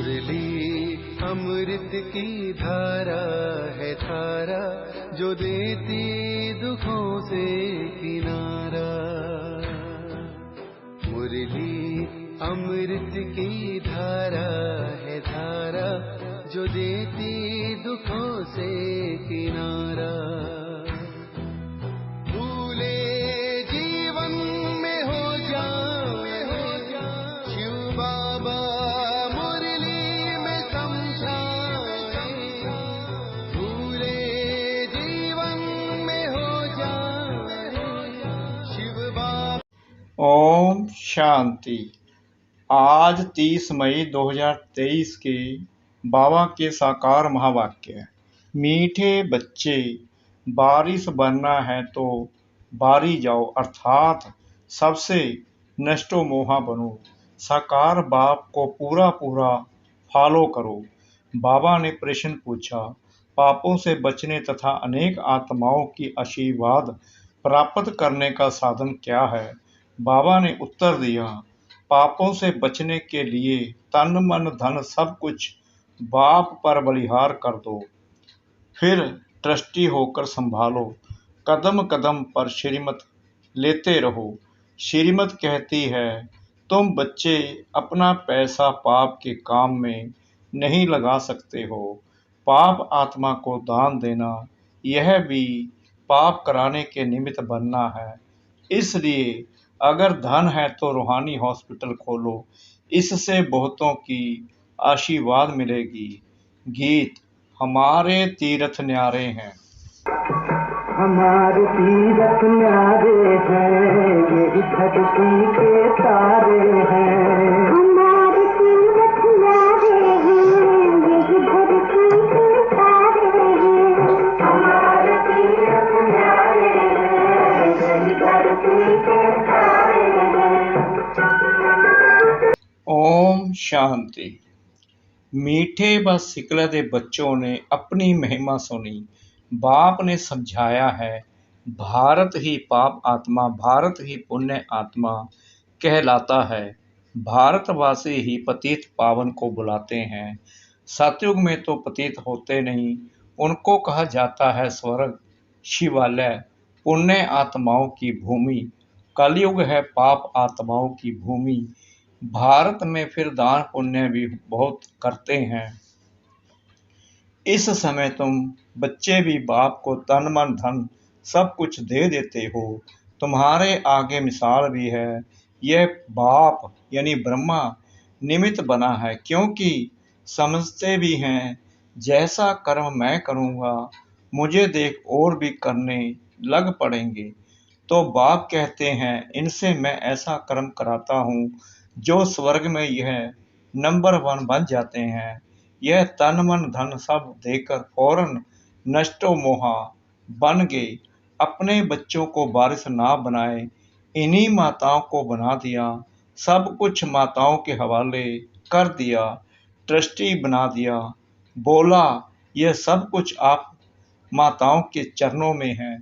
मुरली अमृत की धारा है धारा, जो देती दुखों से किनारा। मुरली अमृत की धारा है धारा, जो देती दुखों से किनारा। भूले जीवन में हो जाए शिव बाबा मुरली में समझाए। भूले जीवन में हो जाए शिव बाबा। ओम शांति। आज 30 मई 2023 के बाबा के साकार महावाक्य। मीठे बच्चे, बारिश बनना है तो बारी जाओ, अर्थात सबसे नष्टो मोहा बनो। साकार बाप को पूरा पूरा फॉलो करो। बाबा ने प्रश्न पूछा, पापों से बचने तथा अनेक आत्माओं की आशीर्वाद प्राप्त करने का साधन क्या है? बाबा ने उत्तर दिया, पापों से बचने के लिए तन मन धन सब कुछ बाप पर बलिहार कर दो, फिर ट्रस्टी होकर संभालो। कदम कदम पर श्रीमत लेते रहो। श्रीमत कहती है, तुम बच्चे अपना पैसा पाप के काम में नहीं लगा सकते हो। पाप आत्मा को दान देना, यह भी पाप कराने के निमित्त बनना है। इसलिए अगर धन है तो रूहानी हॉस्पिटल खोलो, इससे बहुतों की आशीर्वाद मिलेगी। गीत। हमारे तीर्थ न्यारे हैं। हमारे तीर्थ न्यारे हैं, यही धरती के तारे हैं। हमारे तीर्थ न्यारे हैं, यही धरती के तारे हैं। हमारे तीर्थ न्यारे हैं, यही धरती के तारे हैं। ओम शांति। मीठे व सिकलदे बच्चों ने अपनी महिमा सुनी। बाप ने समझाया है, भारत ही पाप आत्मा, भारत ही पुण्य आत्मा कहलाता है। भारतवासी ही पतित पावन को बुलाते हैं। सतयुग में तो पतित होते नहीं, उनको कहा जाता है स्वर्ग, शिवालय, पुण्य आत्माओं की भूमि। कलयुग है पाप आत्माओं की भूमि। भारत में फिर दान पुण्य भी बहुत करते हैं। इस समय तुम बच्चे भी बाप को तन मन धन सब कुछ दे देते हो। तुम्हारे आगे मिसाल भी है। यह बाप यानी ब्रह्मा निमित्त बना है, क्योंकि समझते भी हैं जैसा कर्म मैं करूँगा मुझे देख और भी करने लग पड़ेंगे। तो बाप कहते हैं, इनसे मैं ऐसा कर्म कराता हूँ जो स्वर्ग में यह नंबर 1 बन जाते हैं। यह तन मन धन सब देकर फौरन नष्टो मोहा बन गए। अपने बच्चों को वारिस ना बनाए, इन्हीं माताओं को बना दिया। सब कुछ माताओं के हवाले कर दिया, ट्रस्टी बना दिया। बोला, यह सब कुछ आप माताओं के चरणों में है,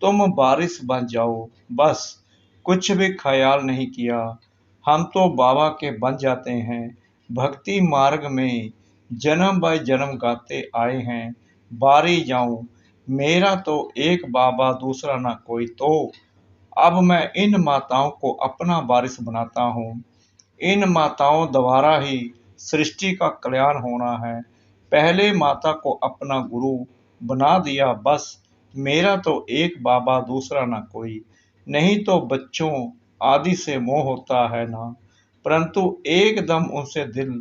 तुम वारिस बन जाओ। बस कुछ भी ख्याल नहीं किया, हम तो बाबा के बन जाते हैं। भक्ति मार्ग में जन्म बाय जन्म गाते आए हैं, बारी जाऊं, मेरा तो एक बाबा दूसरा ना कोई। तो अब मैं इन माताओं को अपना वारिस बनाता हूँ। इन माताओं द्वारा ही सृष्टि का कल्याण होना है। पहले माता को अपना गुरु बना दिया, बस मेरा तो एक बाबा दूसरा ना कोई। नहीं तो बच्चों आदि से मोह होता है ना, परंतु एकदम उनसे दिल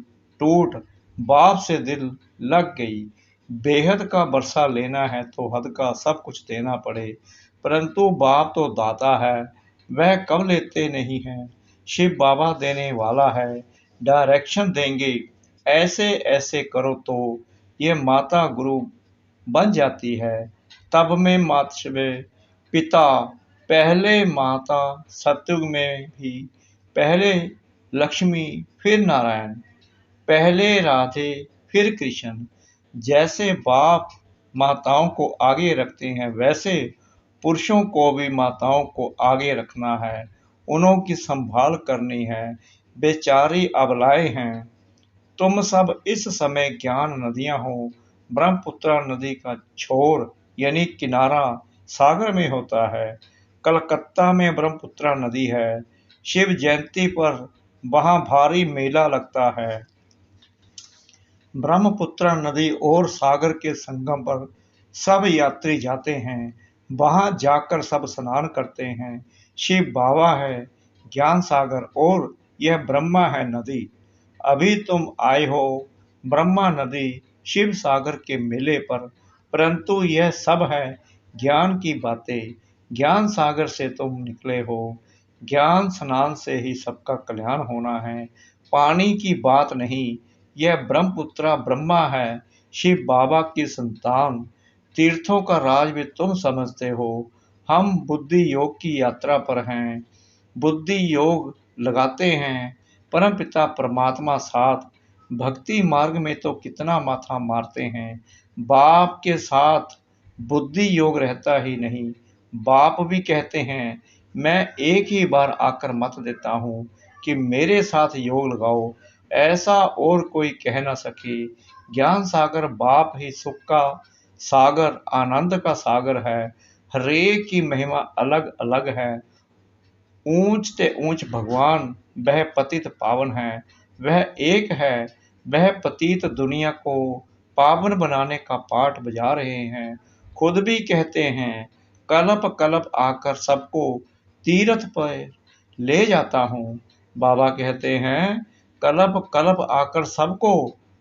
टूट बाप से दिल लग गई। बेहद का बरसा लेना है तो हद का सब कुछ देना पड़े, परंतु बाप तो दाता है, वह कब लेते नहीं हैं। शिव बाबा देने वाला है, डायरेक्शन देंगे, ऐसे ऐसे करो तो ये माता गुरु बन जाती है। तब में मातृ पिता, पहले माता, सतयुग में भी पहले लक्ष्मी फिर नारायण, पहले राधे फिर कृष्ण। जैसे बाप माताओं को आगे रखते हैं, वैसे पुरुषों को भी माताओं को आगे रखना है, उन्हों की संभाल करनी है। बेचारी अबलाएं हैं, तुम सब इस समय ज्ञान नदियां हो। ब्रह्मपुत्र नदी का छोर यानी किनारा सागर में होता है। कलकत्ता में ब्रह्मपुत्र नदी है। शिव जयंती पर वहां भारी मेला लगता है। ब्रह्मपुत्र नदी और सागर के संगम पर सब यात्री जाते हैं। वहां जाकर सब स्नान करते हैं। शिव बाबा है ज्ञान सागर और यह ब्रह्मा है नदी। अभी तुम आए हो ब्रह्मा नदी शिव सागर के मेले पर, परंतु यह सब है ज्ञान की बातें। ज्ञान सागर से तुम निकले हो। ज्ञान स्नान से ही सबका कल्याण होना है, पानी की बात नहीं। यह ब्रह्मपुत्र ब्रह्मा है शिव बाबा की संतान। तीर्थों का राज भी तुम समझते हो। हम बुद्धि योग की यात्रा पर हैं। बुद्धि योग लगाते हैं, परमपिता परमात्मा साथ। भक्ति मार्ग में तो कितना माथा मारते हैं। बाप के साथ बुद्धि योग रहता ही नहीं। बाप भी कहते हैं मैं एक ही बार आकर मत देता हूँ कि मेरे साथ योग लगाओ, ऐसा और कोई कह न सके। ज्ञान सागर बाप ही सुख का सागर, आनंद का सागर है। हरेक की महिमा अलग अलग है। ऊंच ते ऊंच भगवान वह पतित पावन है। वह एक है। वह पतित दुनिया को पावन बनाने का पाठ बजा रहे हैं। खुद भी कहते हैं कलप कलप आकर सबको तीर्थ पर ले जाता हूँ। बाबा कहते हैं कलप कलप आकर सबको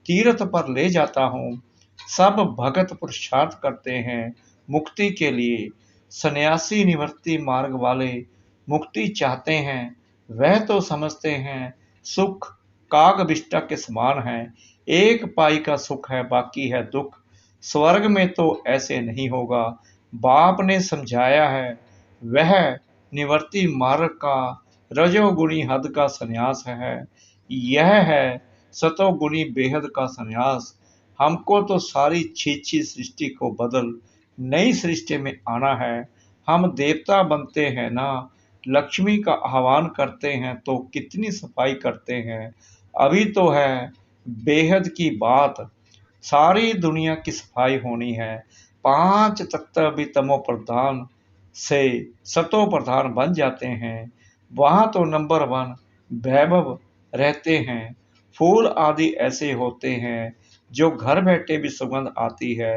तीर्थ पर ले जाता हूँ। सब भगत पुरुषार्थ करते हैं मुक्ति के लिए। सन्यासी निवृत्ति मार्ग वाले मुक्ति चाहते हैं। वह तो समझते हैं सुख काग बिष्टा के समान है। एक पाई का सुख है, बाकी है दुख। स्वर्ग में तो ऐसे नहीं होगा। बाप ने समझाया है वह निवृत्ति मार्ग का रजोगुणी हद का संन्यास है। यह है सतोगुणी बेहद का संन्यास। हमको तो सारी छीछी सृष्टि को बदल नई सृष्टि में आना है। हम देवता बनते हैं ना, लक्ष्मी का आह्वान करते हैं तो कितनी सफाई करते हैं। अभी तो है बेहद की बात। सारी दुनिया की सफाई होनी है। 5 तत्व भी तमो प्रधान से सतो प्रधान बन जाते हैं। वहां तो नंबर 1 वैभव रहते हैं। फूल आदि ऐसे होते हैं जो घर बैठे भी सुगंध आती है।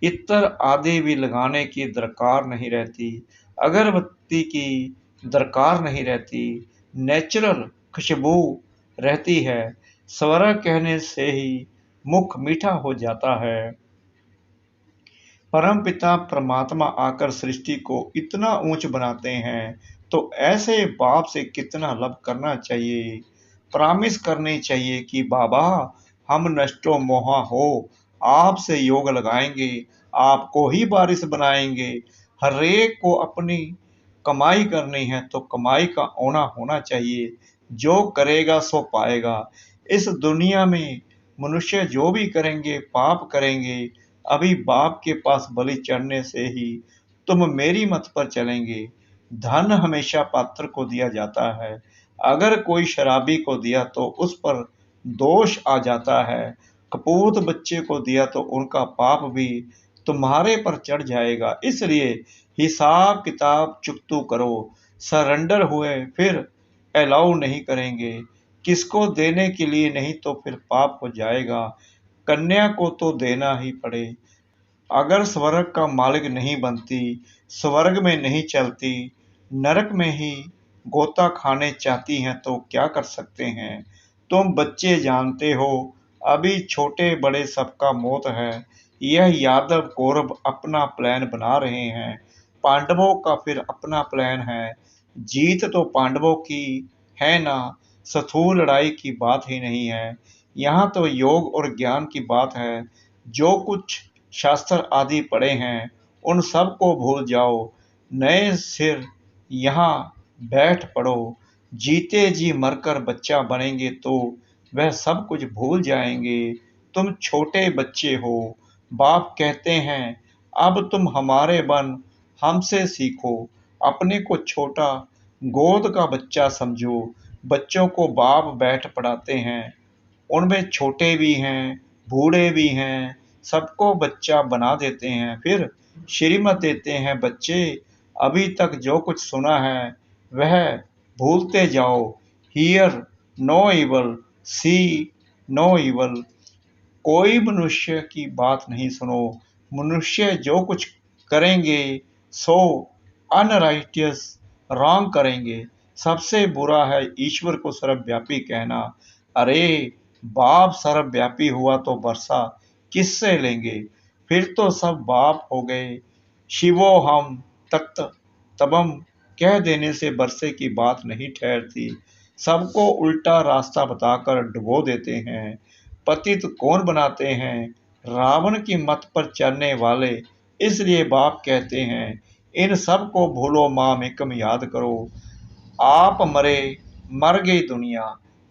इत्र आदि भी लगाने की दरकार नहीं रहती। अगरबत्ती की दरकार नहीं रहती। नेचुरल खुशबू रहती है। स्वर कहने से ही मुख मीठा हो जाता है। परमपिता परमात्मा आकर सृष्टि को इतना ऊंच बनाते हैं तो ऐसे बाप से कितना लब करना चाहिए। प्रॉमिस करनी चाहिए कि बाबा हम नष्टो मोहा हो, आपसे योग लगाएंगे, आपको ही बारिश बनाएंगे। हरेक को अपनी कमाई करनी है तो कमाई का औना होना चाहिए। जो करेगा सो पाएगा। इस दुनिया में मनुष्य जो भी करेंगे पाप करेंगे। अभी बाप के पास बलि चढ़ने से ही तुम मेरी मत पर चलेंगे। धन हमेशा पात्र को दिया जाता है। अगर कोई शराबी को दिया तो उस पर दोष आ जाता है। कपूत बच्चे को दिया तो उनका पाप भी तुम्हारे पर चढ़ जाएगा। इसलिए हिसाब किताब चुकतू करो। सरेंडर हुए फिर अलाउ नहीं करेंगे। किसको देने के लिए नहीं तो फिर पाप हो जाएगा। कन्या को तो देना ही पड़े। अगर स्वर्ग का मालिक नहीं बनती, स्वर्ग में नहीं चलती, नरक में ही गोता खाने चाहती हैं तो क्या कर सकते हैं। तुम बच्चे जानते हो अभी छोटे बड़े सबका मौत है। यह यादव कौरव अपना प्लान बना रहे हैं। पांडवों का फिर अपना प्लान है। जीत तो पांडवों की है ना, स्थूल लड़ाई की बात ही नहीं है। यहाँ तो योग और ज्ञान की बात है। जो कुछ शास्त्र आदि पढ़े हैं उन सब को भूल जाओ। नए सिर यहाँ बैठ पड़ो। जीते जी मरकर बच्चा बनेंगे तो वह सब कुछ भूल जाएंगे। तुम छोटे बच्चे हो। बाप कहते हैं अब तुम हमारे बन हमसे सीखो। अपने को छोटा गोद का बच्चा समझो। बच्चों को बाप बैठ पढ़ाते हैं। उनमें छोटे भी हैं, बूढ़े भी हैं, सबको बच्चा बना देते हैं, फिर श्रीमत देते हैं। बच्चे, अभी तक जो कुछ सुना है वह भूलते जाओ। Hear no evil, see no evil. कोई मनुष्य की बात नहीं सुनो। मनुष्य जो कुछ करेंगे सो अनराइटियस, रॉन्ग करेंगे। सबसे बुरा है ईश्वर को सर्वव्यापी कहना। अरे बाप सर्वव्यापी हुआ तो वर्षा किससे लेंगे? फिर तो सब बाप हो गए। शिवो हम तत्त तबम कह देने से वर्षे की बात नहीं ठहरती। सबको उल्टा रास्ता बताकर डुबो देते हैं। पतित कौन बनाते हैं? रावण की मत पर चलने वाले। इसलिए बाप कहते हैं, इन सब को भूलो, माम एकम याद करो। आप मरे, मर गई दुनिया।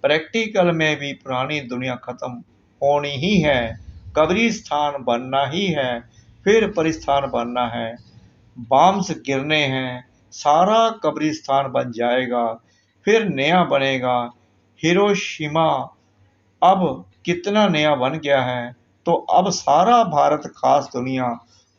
प्रैक्टिकल में भी पुरानी दुनिया खत्म होनी ही है। कब्रिस्तान बनना ही है, फिर परिस्थान बनना है। बॉम्ब्स गिरने हैं, सारा कब्रिस्तान बन जाएगा, फिर नया बनेगा। हिरोशिमा अब कितना नया बन गया है, तो अब सारा भारत खास दुनिया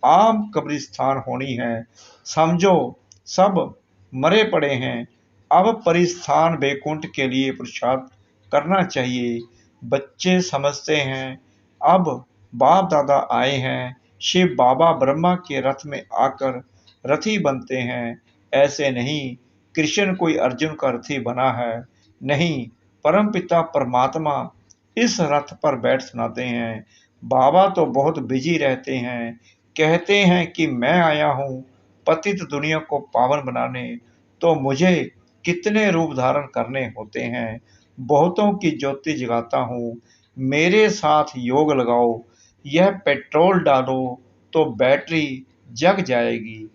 आम कब्रिस्तान होनी है। समझो, सब मरे पड़े हैं। अब परिस्थान बैकुंठ के लिए पुरुषार्थ करना चाहिए। बच्चे समझते हैं, अब बाप दादा आए हैं, शिव बाबा ब्रह्मा के रथ में आकर रथी बनते हैं। ऐसे नहीं कृष्ण कोई अर्जुन का रथी बना है, नहीं, परमपिता परमात्मा इस रथ पर बैठ सुनाते हैं। बाबा तो बहुत बिजी रहते हैं, कहते हैं कि मैं आया हूँ पतित दुनिया को पावन बनाने, तो मुझे कितने रूप धारण करने होते हैं। बहुतों की ज्योति जगाता हूँ, मेरे साथ योग लगाओ। यह पेट्रोल डालो तो बैटरी जग जाएगी।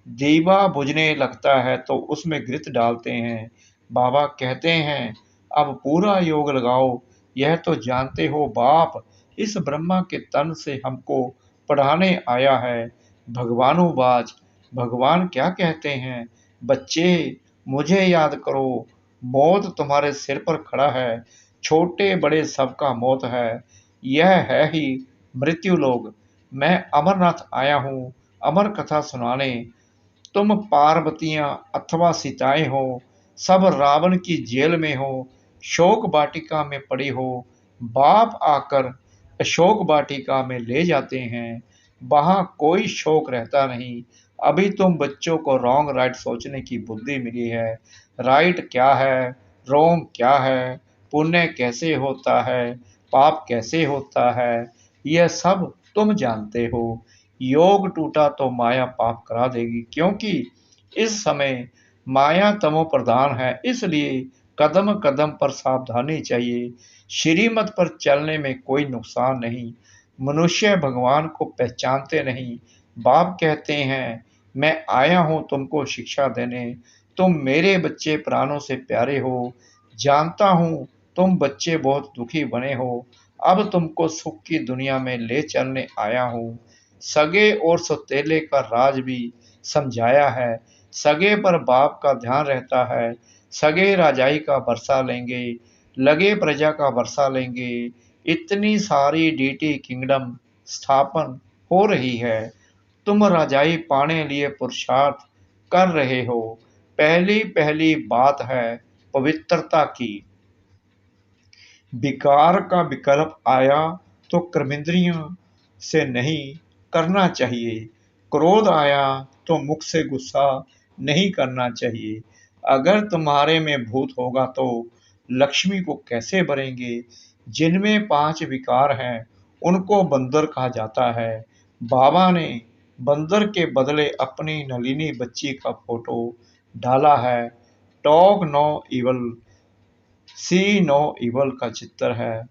दीवा बुझने लगता है तो उसमें घृत डालते हैं। बाबा कहते हैं, अब पूरा योग लगाओ। यह तो जानते हो बाप इस ब्रह्मा के तन से हमको पढ़ाने आया है। भगवानुवाच, भगवान क्या कहते हैं? बच्चे, मुझे याद करो, मौत तुम्हारे सिर पर खड़ा है। छोटे बड़े सबका मौत है। यह है ही मृत्यु लोग। मैं अमरनाथ आया हूँ अमर कथा सुनाने। तुम पार्वतियां अथवा सीताएं हो, सब रावण की जेल में हो, शोक वाटिका में पड़ी हो। बाप आकर अशोक वाटिका में ले जाते हैं, वहां कोई शोक रहता नहीं। अभी तुम बच्चों को रॉन्ग राइट सोचने की बुद्धि मिली है। राइट क्या है, रॉन्ग क्या है, पुण्य कैसे होता है, पाप कैसे होता है, यह सब तुम जानते हो। योग टूटा तो माया पाप करा देगी, क्योंकि इस समय माया तमो प्रधान है। इसलिए कदम कदम पर सावधानी चाहिए। श्रीमत पर चलने में कोई नुकसान नहीं। मनुष्य भगवान को पहचानते नहीं। बाप कहते हैं, मैं आया हूं तुमको शिक्षा देने। तुम मेरे बच्चे प्राणों से प्यारे हो। जानता हूं तुम बच्चे बहुत दुखी बने हो। अब तुमको सुख की दुनिया में ले चलने आया हूं। सगे और सौतेले का राज भी समझाया है। सगे पर बाप का ध्यान रहता है। सगे राजाई का वर्षा लेंगे, लगे प्रजा का वर्षा लेंगे। इतनी सारी डीटी किंगडम स्थापन हो रही है। तुम राजाई पाने लिए पुरुषार्थ कर रहे हो। पहली पहली बात है पवित्रता की। विकार का विकल्प आया तो कर्मेंद्रियों से नहीं करना चाहिए। क्रोध आया तो मुख से गुस्सा नहीं करना चाहिए। अगर तुम्हारे में भूत होगा तो लक्ष्मी को कैसे भरेंगे? जिनमें 5 विकार हैं उनको बंदर कहा जाता है। बाबा ने बंदर के बदले अपनी नलिनी बच्ची का फोटो डाला है। Talk no evil, see no evil का चित्र है।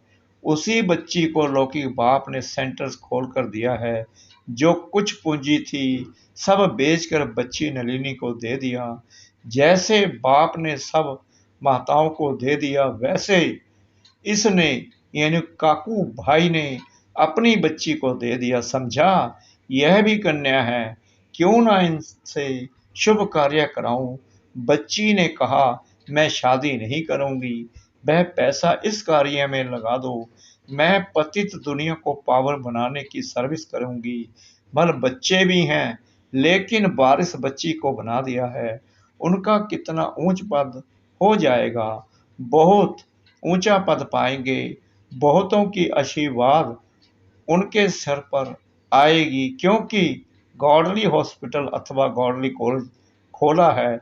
उसी बच्ची को लौकिक बाप ने सेंटर्स खोल कर दिया है। जो कुछ पूंजी थी सब बेचकर बच्ची नलिनी को दे दिया। जैसे बाप ने सब माताओं को दे दिया, वैसे इसने यानी काकू भाई ने अपनी बच्ची को दे दिया। समझा? यह भी कन्या है, क्यों ना इनसे शुभ कार्य कराऊं। बच्ची ने कहा, मैं शादी नहीं करूंगी। वह पैसा इस कार्य में लगा दो। मैं पतित दुनिया को पावन बनाने की सर्विस करूंगी। भले बच्चे भी हैं, लेकिन बारिश बच्ची को बना दिया है। उनका कितना ऊंच पद हो जाएगा, बहुत ऊंचा पद पाएंगे। बहुतों की आशीर्वाद उनके सर पर आएगी, क्योंकि गॉडली हॉस्पिटल अथवा गॉडली कॉलेज खोला है।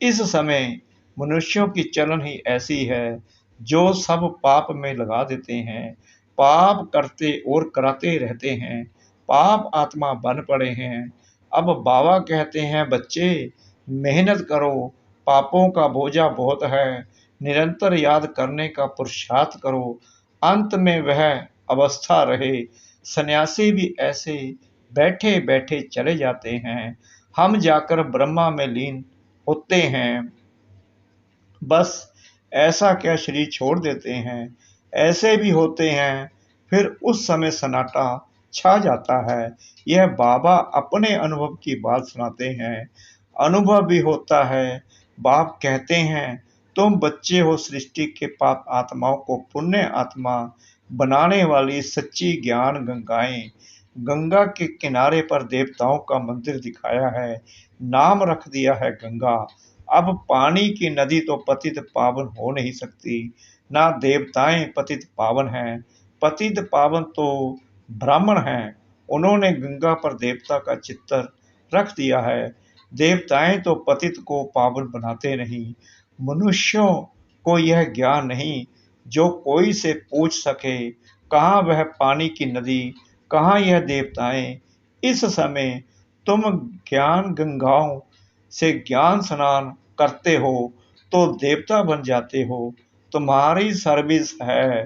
इस समय मनुष्यों की चलन ही ऐसी है, जो सब पाप में लगा देते हैं, पाप करते और कराते रहते हैं, पाप आत्मा बन पड़े हैं। अब बाबा कहते हैं, बच्चे मेहनत करो, पापों का बोझा बहुत है, निरंतर याद करने का पुरुषार्थ करो, अंत में वह अवस्था रहे। सन्यासी भी ऐसे बैठे बैठे चले जाते हैं, हम जाकर ब्रह्मा में लीन होते हैं। बस ऐसा क्या शरीर छोड़ देते हैं। ऐसे भी होते हैं, फिर उस समय सन्नाटा छा जाता है। यह बाबा अपने अनुभव की बात सुनाते हैं, अनुभव भी होता है। बाप कहते हैं, तुम बच्चे हो सृष्टि के पाप आत्माओं को पुण्य आत्मा बनाने वाली सच्ची ज्ञान गंगाएं। गंगा के किनारे पर देवताओं का मंदिर दिखाया है, नाम रख दिया है गंगा। अब पानी की नदी तो पतित पावन हो नहीं सकती, ना देवताएं पतित पावन हैं। पतित पावन तो ब्राह्मण हैं, उन्होंने गंगा पर देवता का चित्र रख दिया है। देवताएं तो पतित को पावन बनाते नहीं। मनुष्यों को यह ज्ञान नहीं, जो कोई से पूछ सके, कहाँ वह पानी की नदी, कहाँ यह देवताएं। इस समय तुम ज्ञान गंगाओं से ज्ञान स्नान करते हो तो देवता बन जाते हो। तुम्हारी सर्विस है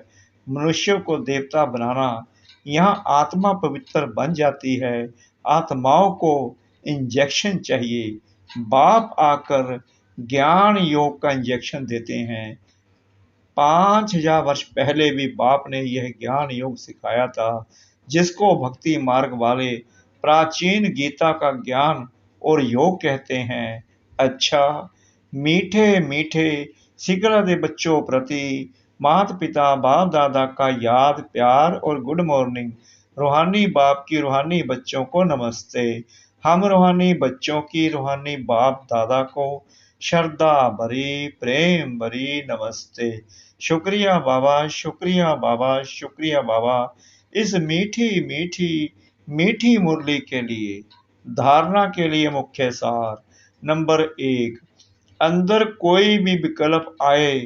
मनुष्य को देवता बनाना। यहाँ आत्मा पवित्र बन जाती है। आत्माओं को इंजेक्शन चाहिए, बाप आकर ज्ञान योग का इंजेक्शन देते हैं। 5000 वर्ष पहले भी बाप ने यह ज्ञान योग सिखाया था, जिसको भक्ति मार्ग वाले प्राचीन गीता का ज्ञान और योग कहते हैं। अच्छा, मीठे मीठे सिकला दे बच्चों प्रति माता पिता बाप दादा का याद प्यार और गुड मॉर्निंग। रूहानी बाप की रूहानी बच्चों को नमस्ते। हम रूहानी बच्चों की रूहानी बाप दादा को श्रद्धा भरी प्रेम भरी नमस्ते। शुक्रिया बाबा, शुक्रिया बाबा, शुक्रिया बाबा, इस मीठी मीठी मीठी मुरली के लिए। धारणा के लिए मुख्य सार। नंबर 1, अंदर कोई भी विकल्प आए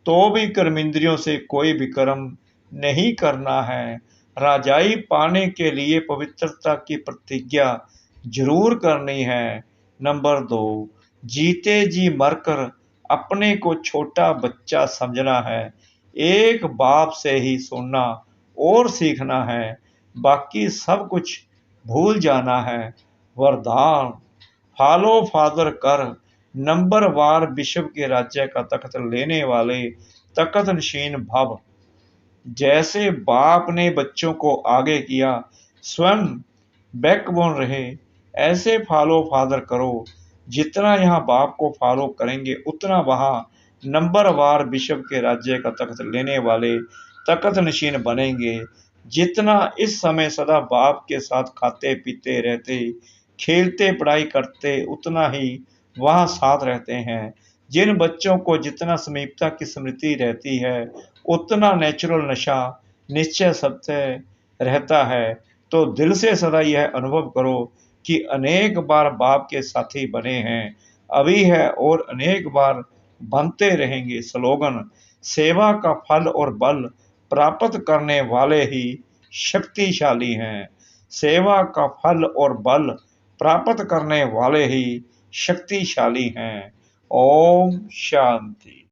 तो भी कर्मेंद्रियों से कोई विक्रम नहीं करना है। राजाई पाने के लिए पवित्रता की प्रतिज्ञा जरूर करनी है। नंबर 2, जीते जी मरकर अपने को छोटा बच्चा समझना है। एक बाप से ही सुनना और सीखना है, बाकी सब कुछ भूल जाना है। वरदान, फॉलो फादर कर, नंबर वार विश्व के राज्य का तख्त लेने वाले तख्त नशीन भव। जैसे बाप ने बच्चों को आगे किया, स्वयं बैकबोन रहे, ऐसे फॉलो फादर करो। जितना यहाँ बाप को फॉलो करेंगे, उतना वहाँ नंबर वार विश्व के राज्य का तख्त लेने वाले तख्त नशीन बनेंगे। जितना इस समय सदा बाप के साथ खाते पीते रहते, खेलते पढ़ाई करते, उतना ही वहाँ साथ रहते हैं। जिन बच्चों को जितना समीपता की स्मृति रहती है, उतना नेचुरल नशा निश्चय सत्य रहता है। तो दिल से सदा यह अनुभव करो कि अनेक बार बाप के साथी बने हैं, अभी है और अनेक बार बनते रहेंगे। स्लोगन, सेवा का फल और बल प्राप्त करने वाले ही शक्तिशाली हैं। सेवा का फल और बल प्राप्त करने वाले ही शक्तिशाली हैं। ओम शांति।